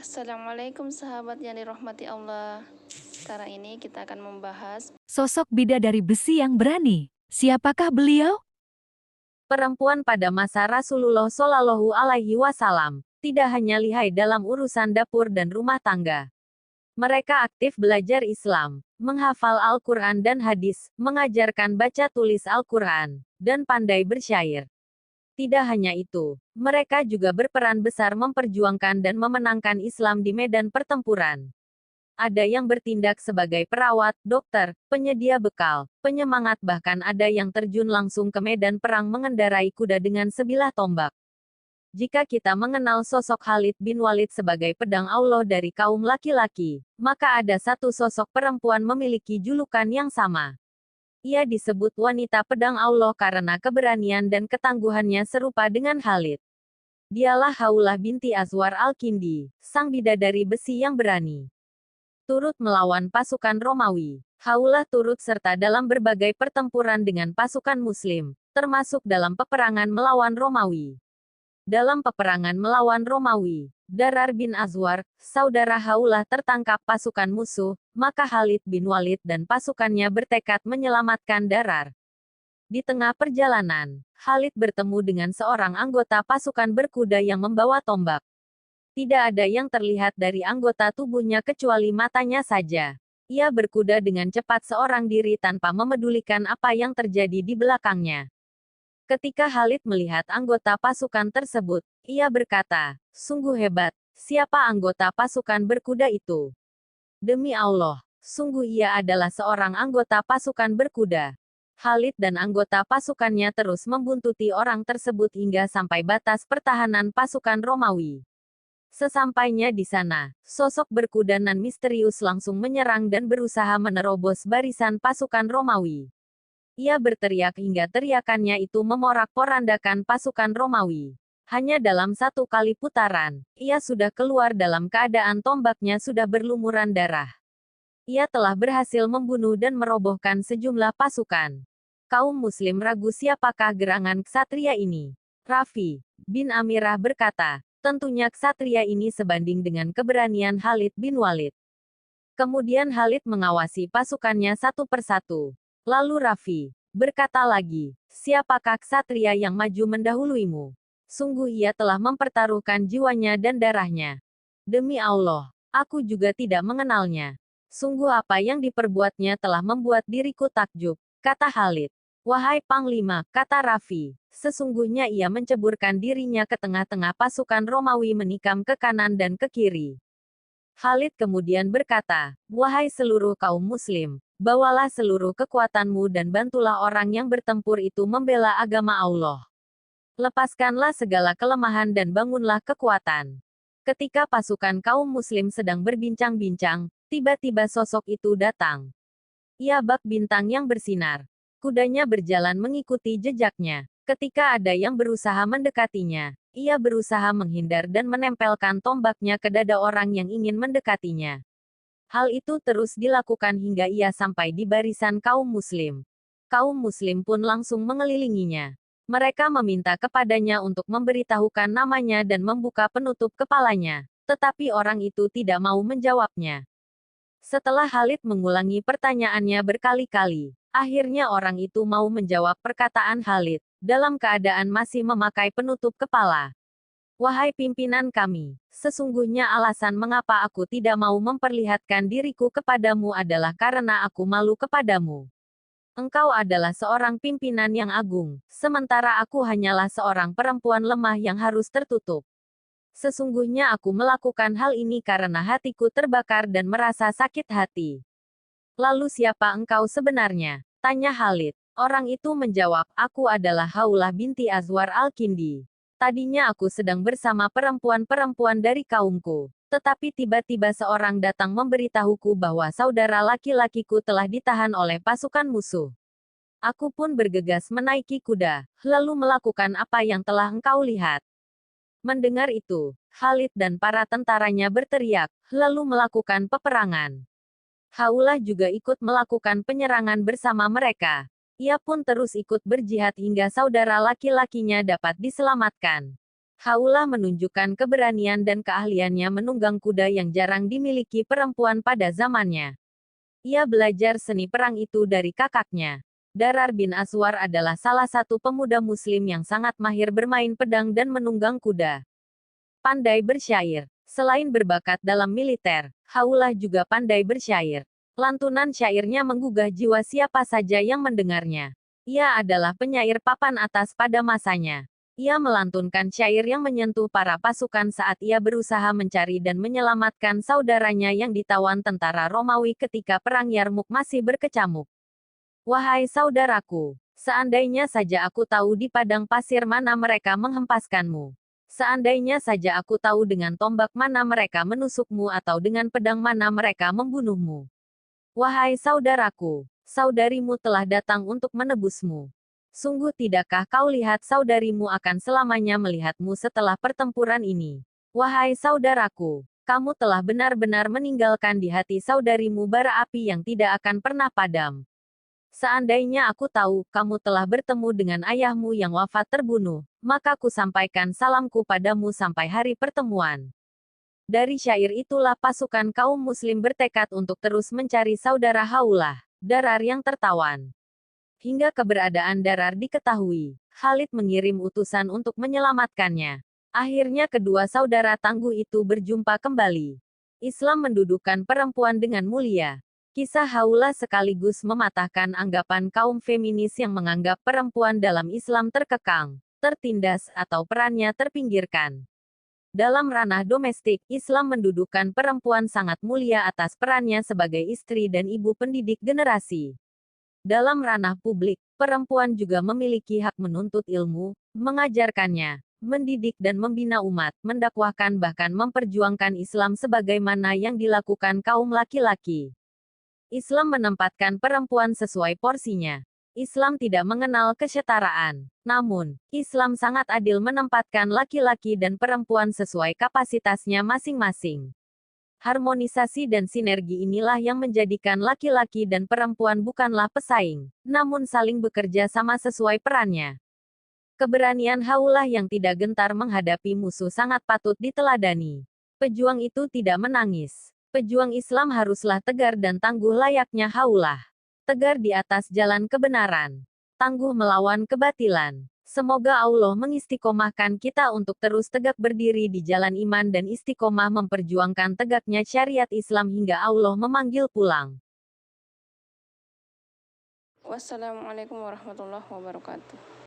Assalamualaikum sahabat yang dirahmati Allah. Sekarang ini kita akan membahas Sosok bidadari besi yang berani. Siapakah beliau? Perempuan pada masa Rasulullah Shallallahu Alaihi Wasallam tidak hanya lihai dalam urusan dapur dan rumah tangga. Mereka aktif belajar Islam, menghafal Al-Quran dan hadis, mengajarkan baca tulis Al-Quran, dan pandai bersyair. Tidak hanya itu, mereka juga berperan besar memperjuangkan dan memenangkan Islam di medan pertempuran. Ada yang bertindak sebagai perawat, dokter, penyedia bekal, penyemangat, bahkan ada yang terjun langsung ke medan perang mengendarai kuda dengan sebilah tombak. Jika kita mengenal sosok Khalid bin Walid sebagai pedang Allah dari kaum laki-laki, maka ada satu sosok perempuan memiliki julukan yang sama. Ia disebut wanita pedang Allah karena keberanian dan ketangguhannya serupa dengan Khalid. Dialah Haulah binti Azwar Al-Kindi, sang bidadari besi yang berani. Turut melawan pasukan Romawi. Haulah turut serta dalam berbagai pertempuran dengan pasukan Muslim, termasuk dalam peperangan melawan Romawi. Dalam peperangan melawan Romawi, Darar bin Azwar, saudara Haulah tertangkap pasukan musuh, maka Khalid bin Walid dan pasukannya bertekad menyelamatkan Darar. Di tengah perjalanan, Khalid bertemu dengan seorang anggota pasukan berkuda yang membawa tombak. Tidak ada yang terlihat dari anggota tubuhnya kecuali matanya saja. Ia berkuda dengan cepat seorang diri tanpa memedulikan apa yang terjadi di belakangnya. Ketika Khalid melihat anggota pasukan tersebut, ia berkata, "Sungguh hebat, siapa anggota pasukan berkuda itu? Demi Allah, sungguh ia adalah seorang anggota pasukan berkuda." Khalid dan anggota pasukannya terus membuntuti orang tersebut hingga sampai batas pertahanan pasukan Romawi. Sesampainya di sana, sosok berkuda nan misterius langsung menyerang dan berusaha menerobos barisan pasukan Romawi. Ia berteriak hingga teriakannya itu memorak-porandakan pasukan Romawi. Hanya dalam satu kali putaran, ia sudah keluar dalam keadaan tombaknya sudah berlumuran darah. Ia telah berhasil membunuh dan merobohkan sejumlah pasukan. Kaum Muslim ragu siapakah gerangan ksatria ini. Rafi bin Amirah berkata, tentunya ksatria ini sebanding dengan keberanian Khalid bin Walid. Kemudian Khalid mengawasi pasukannya satu persatu. Lalu Rafi berkata lagi, siapakah ksatria yang maju mendahuluimu? Sungguh ia telah mempertaruhkan jiwanya dan darahnya. Demi Allah, aku juga tidak mengenalnya. Sungguh apa yang diperbuatnya telah membuat diriku takjub, kata Khalid. Wahai Panglima, kata Rafi, sesungguhnya ia menceburkan dirinya ke tengah-tengah pasukan Romawi menikam ke kanan dan ke kiri. Khalid kemudian berkata, wahai seluruh kaum muslim, bawalah seluruh kekuatanmu dan bantulah orang yang bertempur itu membela agama Allah. Lepaskanlah segala kelemahan dan bangunlah kekuatan. Ketika pasukan kaum muslim sedang berbincang-bincang, tiba-tiba sosok itu datang. Ia bak bintang yang bersinar. Kudanya berjalan mengikuti jejaknya. Ketika ada yang berusaha mendekatinya, ia berusaha menghindar dan menempelkan tombaknya ke dada orang yang ingin mendekatinya. Hal itu terus dilakukan hingga ia sampai di barisan kaum muslim. Kaum muslim pun langsung mengelilinginya. Mereka meminta kepadanya untuk memberitahukan namanya dan membuka penutup kepalanya, tetapi orang itu tidak mau menjawabnya. Setelah Khalid mengulangi pertanyaannya berkali-kali, akhirnya orang itu mau menjawab perkataan Khalid, dalam keadaan masih memakai penutup kepala. Wahai pimpinan kami, sesungguhnya alasan mengapa aku tidak mau memperlihatkan diriku kepadamu adalah karena aku malu kepadamu. Engkau adalah seorang pimpinan yang agung, sementara aku hanyalah seorang perempuan lemah yang harus tertutup. Sesungguhnya aku melakukan hal ini karena hatiku terbakar dan merasa sakit hati. Lalu siapa engkau sebenarnya? Tanya Khalid. Orang itu menjawab, aku adalah Haulah binti Azwar Al-Kindi. Tadinya aku sedang bersama perempuan-perempuan dari kaumku, tetapi tiba-tiba seorang datang memberitahuku bahwa saudara laki-lakiku telah ditahan oleh pasukan musuh. Aku pun bergegas menaiki kuda, lalu melakukan apa yang telah engkau lihat. Mendengar itu, Khalid dan para tentaranya berteriak, lalu melakukan peperangan. Haulah juga ikut melakukan penyerangan bersama mereka. Ia pun terus ikut berjihad hingga saudara laki-lakinya dapat diselamatkan. Haulah menunjukkan keberanian dan keahliannya menunggang kuda yang jarang dimiliki perempuan pada zamannya. Ia belajar seni perang itu dari kakaknya. Darar bin Aswar adalah salah satu pemuda muslim yang sangat mahir bermain pedang dan menunggang kuda. Pandai bersyair. Selain berbakat dalam militer, Haulah juga pandai bersyair. Lantunan syairnya menggugah jiwa siapa saja yang mendengarnya. Ia adalah penyair papan atas pada masanya. Ia melantunkan syair yang menyentuh para pasukan saat ia berusaha mencari dan menyelamatkan saudaranya yang ditawan tentara Romawi ketika Perang Yarmuk masih berkecamuk. Wahai saudaraku, seandainya saja aku tahu di padang pasir mana mereka menghempaskanmu. Seandainya saja aku tahu dengan tombak mana mereka menusukmu atau dengan pedang mana mereka membunuhmu. Wahai saudaraku, saudarimu telah datang untuk menebusmu. Sungguh tidakkah kau lihat saudarimu akan selamanya melihatmu setelah pertempuran ini? Wahai saudaraku, kamu telah benar-benar meninggalkan di hati saudarimu bara api yang tidak akan pernah padam. Seandainya aku tahu, kamu telah bertemu dengan ayahmu yang wafat terbunuh, maka ku sampaikan salamku padamu sampai hari pertemuan. Dari syair itulah pasukan kaum muslim bertekad untuk terus mencari saudara Haulah, Darar yang tertawan. Hingga keberadaan Darar diketahui, Khalid mengirim utusan untuk menyelamatkannya. Akhirnya kedua saudara tangguh itu berjumpa kembali. Islam mendudukan perempuan dengan mulia. Kisah Haulah sekaligus mematahkan anggapan kaum feminis yang menganggap perempuan dalam Islam terkekang, tertindas, atau perannya terpinggirkan. Dalam ranah domestik, Islam mendudukan perempuan sangat mulia atas perannya sebagai istri dan ibu pendidik generasi. Dalam ranah publik, perempuan juga memiliki hak menuntut ilmu, mengajarkannya, mendidik dan membina umat, mendakwahkan bahkan memperjuangkan Islam sebagaimana yang dilakukan kaum laki-laki. Islam menempatkan perempuan sesuai porsinya. Islam tidak mengenal kesetaraan. Namun, Islam sangat adil menempatkan laki-laki dan perempuan sesuai kapasitasnya masing-masing. Harmonisasi dan sinergi inilah yang menjadikan laki-laki dan perempuan bukanlah pesaing, namun saling bekerja sama sesuai perannya. Keberanian Haulah yang tidak gentar menghadapi musuh sangat patut diteladani. Pejuang itu tidak menangis. Pejuang Islam haruslah tegar dan tangguh layaknya Haulah. Tegar di atas jalan kebenaran. Tangguh melawan kebatilan. Semoga Allah mengistiqomahkan kita untuk terus tegak berdiri di jalan iman dan istiqomah memperjuangkan tegaknya syariat Islam hingga Allah memanggil pulang. Wassalamualaikum warahmatullahi wabarakatuh.